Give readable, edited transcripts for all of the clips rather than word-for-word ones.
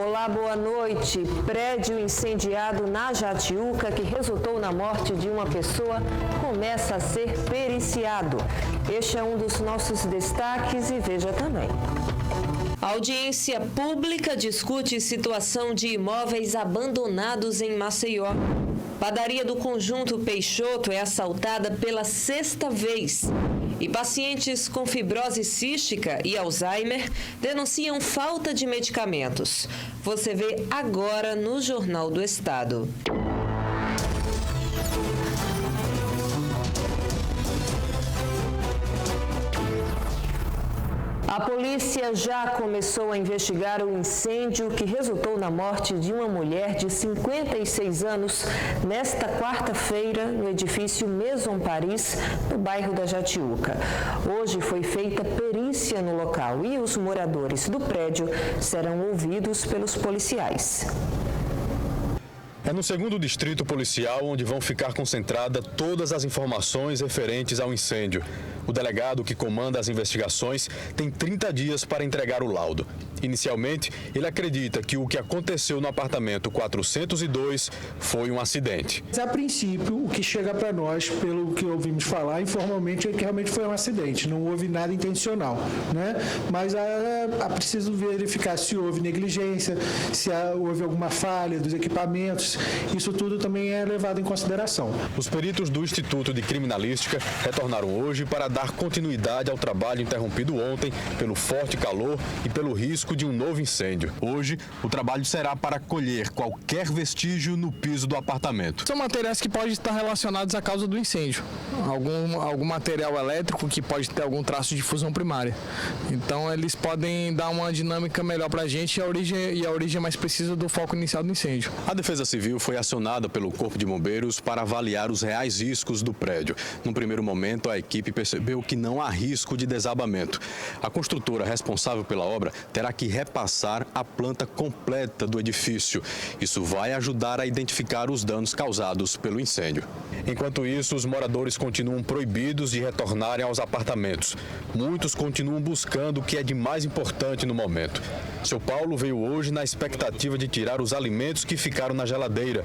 Olá, boa noite. Prédio incendiado na Jatiuca, que resultou na morte de uma pessoa, começa a ser periciado. Este é um dos nossos destaques e veja também. A audiência pública discute situação de imóveis abandonados em Maceió. Padaria do Conjunto Peixoto é assaltada pela sexta vez. E pacientes com fibrose cística e Alzheimer denunciam falta de medicamentos. Você vê agora no Jornal do Estado. A polícia já começou a investigar o incêndio que resultou na morte de uma mulher de 56 anos nesta quarta-feira no edifício Maison Paris, no bairro da Jatiuca. Hoje foi feita perícia no local e os moradores do prédio serão ouvidos pelos policiais. É no 2º Distrito Policial onde vão ficar concentradas todas as informações referentes ao incêndio. O delegado que comanda as investigações tem 30 dias para entregar o laudo. Inicialmente, ele acredita que o que aconteceu no apartamento 402 foi um acidente. A princípio, o que chega para nós, pelo que ouvimos falar informalmente, é que realmente foi um acidente, não houve nada intencional, né? Mas é preciso verificar se houve negligência, se houve alguma falha dos equipamentos, isso tudo também é levado em consideração. Os peritos do Instituto de Criminalística retornaram hoje para dar continuidade ao trabalho interrompido ontem pelo forte calor e pelo risco de um novo incêndio. Hoje, o trabalho será para colher qualquer vestígio no piso do apartamento. São materiais que podem estar relacionados à causa do incêndio. Algum material elétrico que pode ter algum traço de fusão primária. Então, eles podem dar uma dinâmica melhor para a gente e a origem mais precisa do foco inicial do incêndio. A Defesa Civil foi acionada pelo Corpo de Bombeiros para avaliar os reais riscos do prédio. Num primeiro momento, a equipe percebeu que não há risco de desabamento. A construtora responsável pela obra terá que repassar a planta completa do edifício. Isso vai ajudar a identificar os danos causados pelo incêndio. Enquanto isso, os moradores continuam proibidos de retornarem aos apartamentos. Muitos continuam buscando o que é de mais importante no momento. Seu Paulo veio hoje na expectativa de tirar os alimentos que ficaram na geladeira.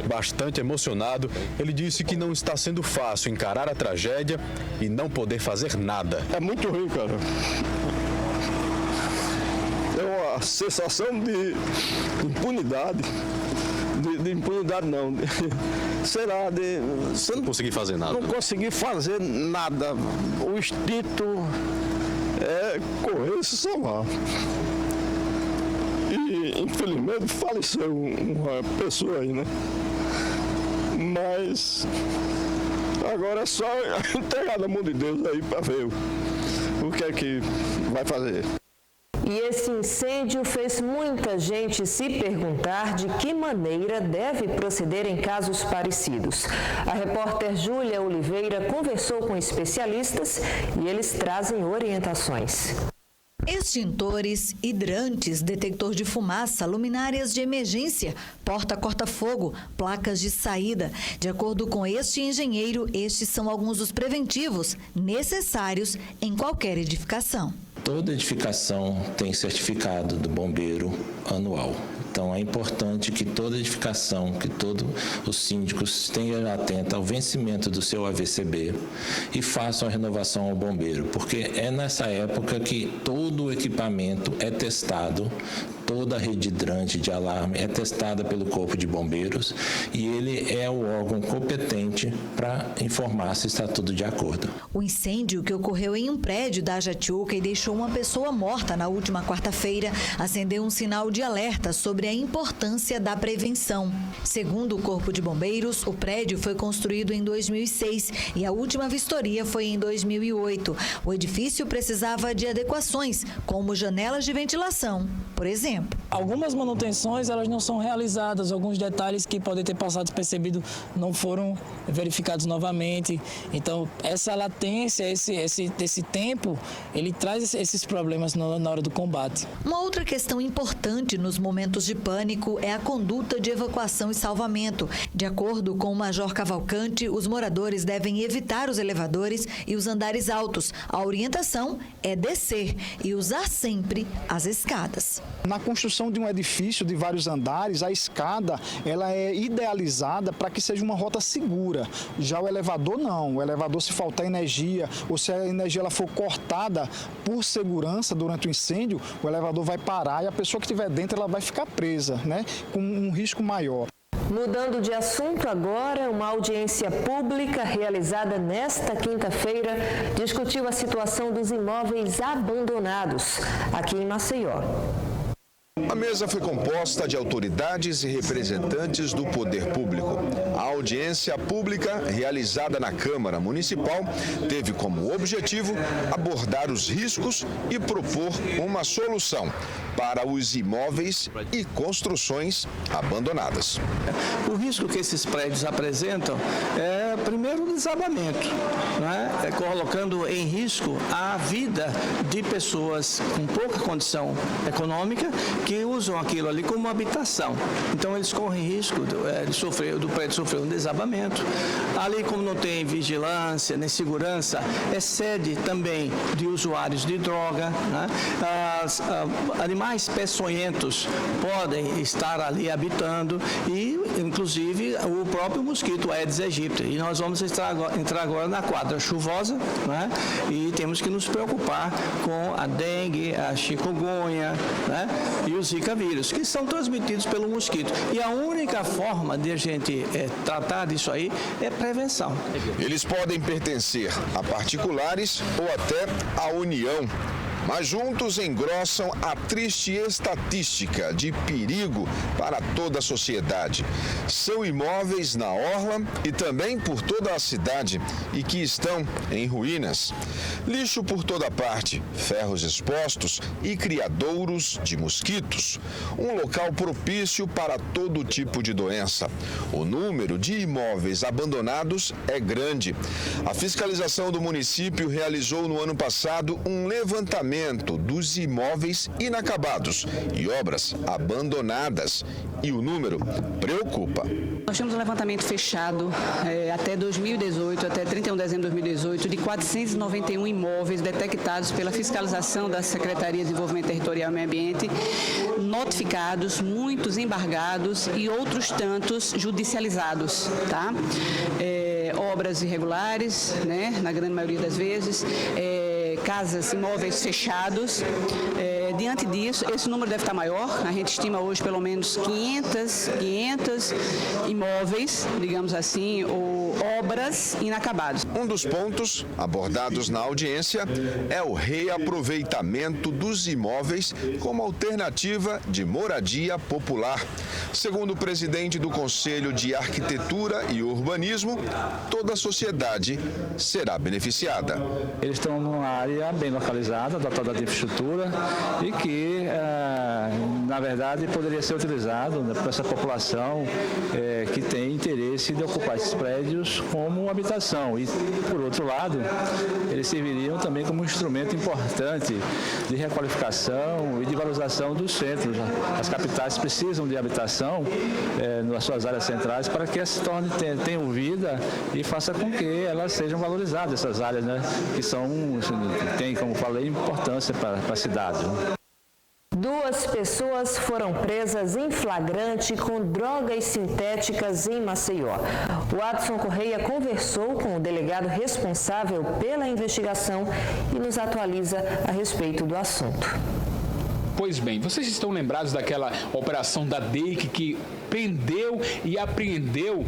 Bastante emocionado, ele disse que não está sendo fácil encarar a tragédia e não poder fazer nada. É muito ruim, cara. É uma sensação de impunidade. De impunidade não. Será de... Você não conseguir fazer nada. Não consegui fazer nada. O instinto é correr e se salvar. E infelizmente faleceu uma pessoa aí, né? Mas agora é só entregar na mão de Deus aí para ver o que é que vai fazer. E esse incêndio fez muita gente se perguntar de que maneira deve proceder em casos parecidos. A repórter Júlia Oliveira conversou com especialistas e eles trazem orientações. Extintores, hidrantes, detector de fumaça, luminárias de emergência, porta corta-fogo, placas de saída. De acordo com este engenheiro, estes são alguns dos preventivos necessários em qualquer edificação. Toda edificação tem certificado do bombeiro anual. Então, é importante que toda edificação, que todos os síndicos estejam atentos ao vencimento do seu AVCB e façam a renovação ao bombeiro, porque é nessa época que todo o equipamento é testado, toda a rede hidrante de alarme é testada pelo Corpo de Bombeiros e ele é o órgão competente para informar se está tudo de acordo. O incêndio que ocorreu em um prédio da Jatiuca e deixou uma pessoa morta na última quarta-feira acendeu um sinal de alerta sobre a importância da prevenção. Segundo o Corpo de Bombeiros, o prédio foi construído em 2006 e a última vistoria foi em 2008. O edifício precisava de adequações, como janelas de ventilação, por exemplo. Algumas manutenções elas não são realizadas, alguns detalhes que podem ter passado despercebido não foram verificados novamente. Então, essa latência, esse tempo, ele traz esses problemas na hora do combate. Uma outra questão importante nos momentos de pânico é a conduta de evacuação e salvamento. De acordo com o Major Cavalcante, os moradores devem evitar os elevadores e os andares altos. A orientação é descer e usar sempre as escadas. Na construção de um edifício de vários andares, a escada ela é idealizada para que seja uma rota segura. Já o elevador não. O elevador, se faltar energia ou se a energia ela for cortada por segurança durante o incêndio, o elevador vai parar e a pessoa que estiver dentro ela vai ficar presa, né, com um risco maior. Mudando de assunto agora, uma audiência pública realizada nesta quinta-feira discutiu a situação dos imóveis abandonados aqui em Maceió. A mesa foi composta de autoridades e representantes do poder público. A audiência pública, realizada na Câmara Municipal, teve como objetivo abordar os riscos e propor uma solução para os imóveis e construções abandonadas. O risco que esses prédios apresentam é, primeiro, o desabamento, né? Colocando em risco a vida de pessoas com pouca condição econômica que usam aquilo ali como habitação. Então, eles correm risco do prédio sofrer um desabamento. Ali, como não tem vigilância nem segurança, é sede também de usuários de droga, né? Animais peçonhentos podem estar ali habitando e, inclusive, o próprio mosquito Aedes aegypti. E nós vamos entrar agora na quadra chuvosa, né? E temos que nos preocupar com a dengue, a chikungunya, né? E o Zika vírus, que são transmitidos pelo mosquito. E a única forma de a gente tratar disso aí é prevenção. Eles podem pertencer a particulares ou até à União, mas juntos engrossam a triste estatística de perigo para toda a sociedade. São imóveis na orla e também por toda a cidade e que estão em ruínas. Lixo por toda parte, ferros expostos e criadouros de mosquitos. Um local propício para todo tipo de doença. O número de imóveis abandonados é grande. A fiscalização do município realizou no ano passado um levantamento dos imóveis inacabados e obras abandonadas, e o número preocupa. Nós temos um levantamento fechado até 2018, até 31 de dezembro de 2018, de 491 imóveis detectados pela fiscalização da Secretaria de Desenvolvimento Territorial e Meio Ambiente, notificados, muitos embargados e outros tantos judicializados, tá? Obras irregulares, né, na grande maioria das vezes, casas, imóveis fechados. Diante disso, esse número deve estar maior. A gente estima hoje pelo menos 500 imóveis, digamos assim, ou obras inacabadas. Um dos pontos abordados na audiência é o reaproveitamento dos imóveis como alternativa de moradia popular. Segundo o presidente do Conselho de Arquitetura e Urbanismo, toda a sociedade será beneficiada. Eles estão numa área bem localizada, dotada de infraestrutura e que, na verdade, poderia ser utilizado por essa população que tem interesse de ocupar esses prédios como habitação. E, por outro lado, eles serviriam também como um instrumento importante de requalificação e de valorização dos centros. As capitais precisam de habitação nas suas áreas centrais para que se torne, tenham vida e faça com que elas sejam valorizadas, essas áreas, né, que têm, como falei, importância para a cidade. 2 pessoas foram presas em flagrante com drogas sintéticas em Maceió. O Adson Correia conversou com o delegado responsável pela investigação e nos atualiza a respeito do assunto. Pois bem, vocês estão lembrados daquela operação da DEIC que prendeu e apreendeu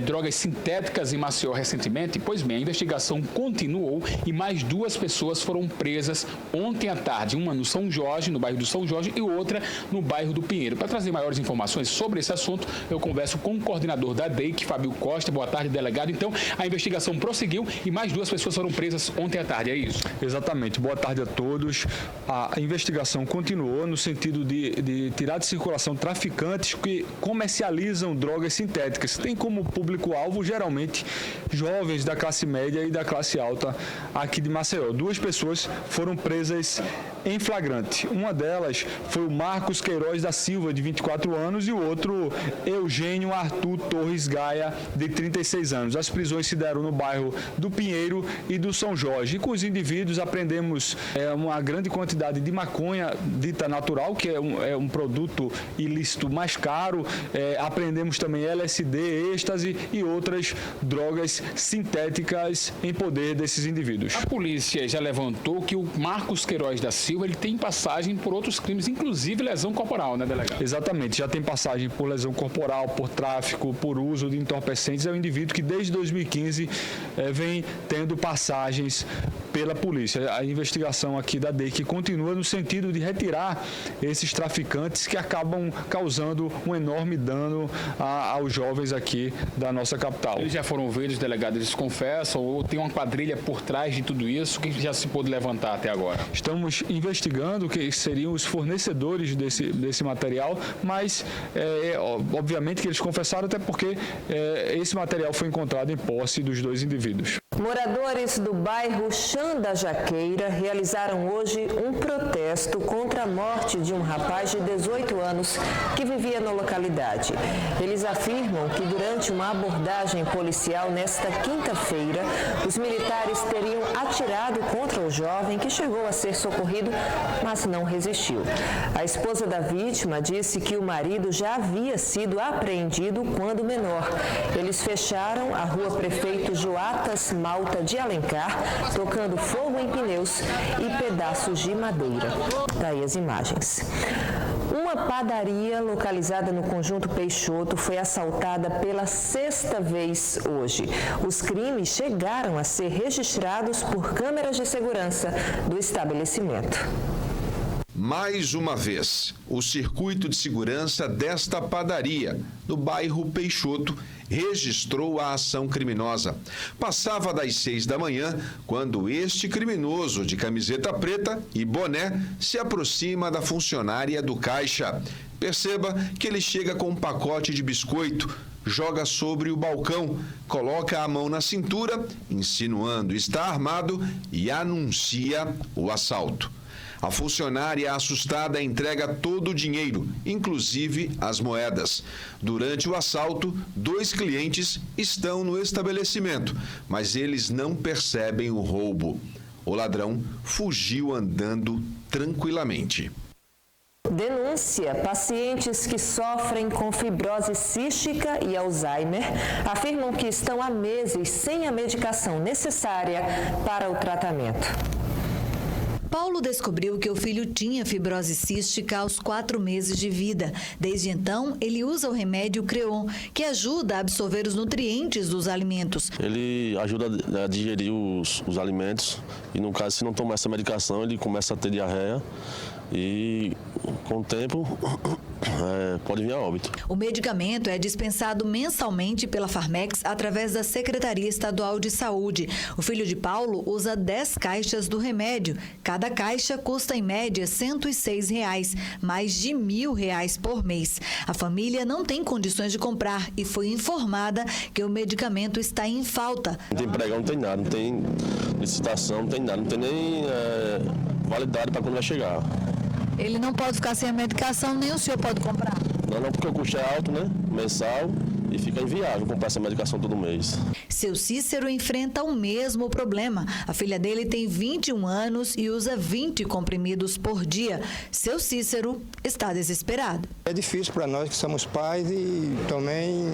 drogas sintéticas em Maceió recentemente? Pois bem, a investigação continuou e mais 2 pessoas foram presas ontem à tarde, uma no São Jorge, no bairro do São Jorge, e outra no bairro do Pinheiro. Para trazer maiores informações sobre esse assunto, eu converso com o coordenador da DEIC, Fábio Costa. Boa tarde, delegado. Então, a investigação prosseguiu e mais 2 pessoas foram presas ontem à tarde, é isso? Exatamente. Boa tarde a todos. A investigação continuou no sentido de tirar de circulação traficantes que comercializam drogas sintéticas. Tem como público-alvo, geralmente, jovens da classe média e da classe alta aqui de Maceió. 2 pessoas foram presas em flagrante. Uma delas foi o Marcos Queiroz da Silva, de 24 anos, e o outro, Eugênio Arthur Torres Gaia, de 36 anos. As prisões se deram no bairro do Pinheiro e do São Jorge. E com os indivíduos apreendemos uma grande quantidade de maconha dita natural, que é um produto ilícito mais caro. Apreendemos também LSD, êxtase e outras drogas sintéticas em poder desses indivíduos. A polícia já levantou que o Marcos Queiroz da Silva ele tem passagem por outros crimes, inclusive lesão corporal, né, delegado? Exatamente, já tem passagem por lesão corporal, por tráfico, por uso de entorpecentes. É um indivíduo que desde 2015 vem tendo passagens pela polícia. A investigação aqui da DEIC continua no sentido de retirar esses traficantes que acabam causando um enorme dano aos jovens aqui da nossa capital. Eles já foram ouvidos, delegados, eles confessam, ou tem uma quadrilha por trás de tudo isso que já se pôde levantar até agora? Estamos investigando que seriam os fornecedores desse material, mas obviamente que eles confessaram, até porque esse material foi encontrado em posse dos dois indivíduos. Moradores do bairro Chã da Jaqueira realizaram hoje um protesto contra a morte de um rapaz de 18 anos que vivia na localidade. Eles afirmam que durante uma abordagem policial nesta quinta-feira, os militares teriam atirado contra o jovem que chegou a ser socorrido, mas não resistiu. A esposa da vítima disse que o marido já havia sido apreendido quando menor. Eles fecharam a rua Prefeito Joatas Malta de Alencar, tocando fogo em pneus e pedaços de madeira. Daí as imagens. Uma padaria localizada no Conjunto Peixoto foi assaltada pela sexta vez hoje. Os crimes chegaram a ser registrados por câmeras de segurança do estabelecimento. Mais uma vez, o circuito de segurança desta padaria, no bairro Peixoto, registrou a ação criminosa. Passava das 6 da manhã, quando este criminoso de camiseta preta e boné se aproxima da funcionária do caixa. Perceba que ele chega com um pacote de biscoito, joga sobre o balcão, coloca a mão na cintura, insinuando estar armado e anuncia o assalto. A funcionária assustada entrega todo o dinheiro, inclusive as moedas. Durante o assalto, 2 clientes estão no estabelecimento, mas eles não percebem o roubo. O ladrão fugiu andando tranquilamente. Denúncia: pacientes que sofrem com fibrose cística e Alzheimer afirmam que estão há meses sem a medicação necessária para o tratamento. Paulo descobriu que o filho tinha fibrose cística aos 4 meses de vida. Desde então, ele usa o remédio Creon, que ajuda a absorver os nutrientes dos alimentos. Ele ajuda a digerir os alimentos e, no caso, se não tomar essa medicação, ele começa a ter diarreia e, com o tempo, pode vir a óbito. O medicamento é dispensado mensalmente pela Farmex através da Secretaria Estadual de Saúde. O filho de Paulo usa 10 caixas do remédio. Cada caixa custa, em média, R$ 106, mais de R$ 1.000 por mês. A família não tem condições de comprar e foi informada que o medicamento está em falta. Não tem pregão, não tem nada, não tem licitação, não tem nada, não tem nem validade para quando vai chegar. Ele não pode ficar sem a medicação, nem o senhor pode comprar? Não, porque o custo é alto, né? Mensal, e fica inviável comprar essa medicação todo mês. Seu Cícero enfrenta o mesmo problema. A filha dele tem 21 anos e usa 20 comprimidos por dia. Seu Cícero está desesperado. É difícil para nós que somos pais e também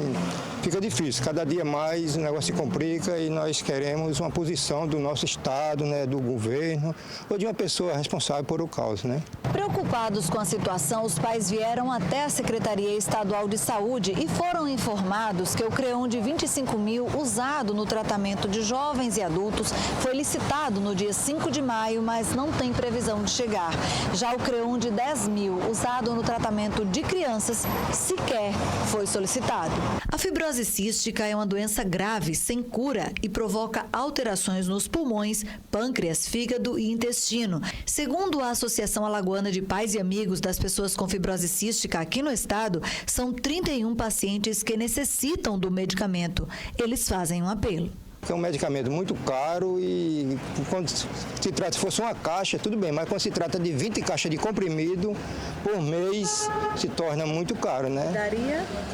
fica difícil. Cada dia mais o negócio se complica e nós queremos uma posição do nosso Estado, né, do governo ou de uma pessoa responsável por o caos, né? Preocupados com a situação, os pais vieram até a Secretaria Estadual de Saúde e foram informados que o Creon de 25 mil usado no tratamento de jovens e adultos foi licitado no dia 5 de maio, mas não tem previsão de chegar. Já o Creon de 10 mil usado no tratamento de crianças sequer foi solicitado. A fibrose cística é uma doença grave, sem cura e provoca alterações nos pulmões, pâncreas, fígado e intestino. Segundo a Associação Alagoana de Pais e Amigos das Pessoas com Fibrose Cística aqui no estado, são 31 pacientes que necessitam do medicamento. Eles fazem um apelo. É um medicamento muito caro e quando se trata, se fosse uma caixa, tudo bem, mas quando se trata de 20 caixas de comprimido por mês, se torna muito caro, né?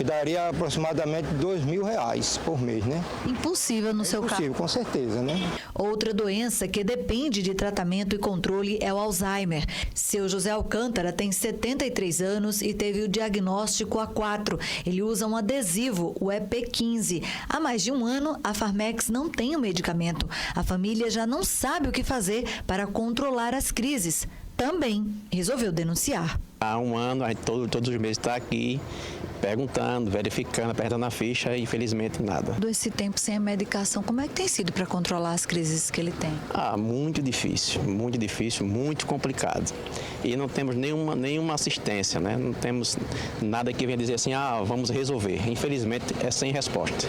Daria aproximadamente R$2.000 por mês, né? Impossível no seu caso. Impossível, com certeza, né? Outra doença que depende de tratamento e controle é o Alzheimer. Seu José Alcântara tem 73 anos e teve o diagnóstico há 4. Ele usa um adesivo, o EP15. Há mais de um ano, a Farmex não tem o medicamento. A família já não sabe o que fazer para controlar as crises. Também resolveu denunciar. Há um ano, a gente todos os meses está aqui perguntando, verificando, apertando a ficha e infelizmente nada. Todo esse tempo sem a medicação, como é que tem sido para controlar as crises que ele tem? Muito difícil, muito complicado. E não temos nenhuma assistência, né? Não temos nada que venha dizer assim, vamos resolver. Infelizmente é sem resposta.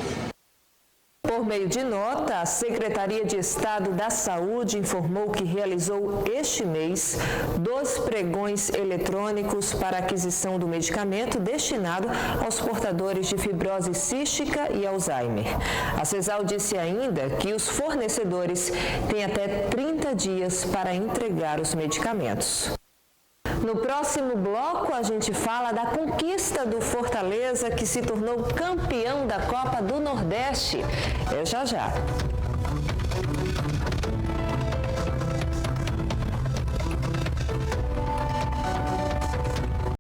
Por meio de nota, a Secretaria de Estado da Saúde informou que realizou este mês 2 pregões eletrônicos para aquisição do medicamento destinado aos portadores de fibrose cística e Alzheimer. A CESAL disse ainda que os fornecedores têm até 30 dias para entregar os medicamentos. No próximo bloco, a gente fala da conquista do Fortaleza, que se tornou campeão da Copa do Nordeste. É já já.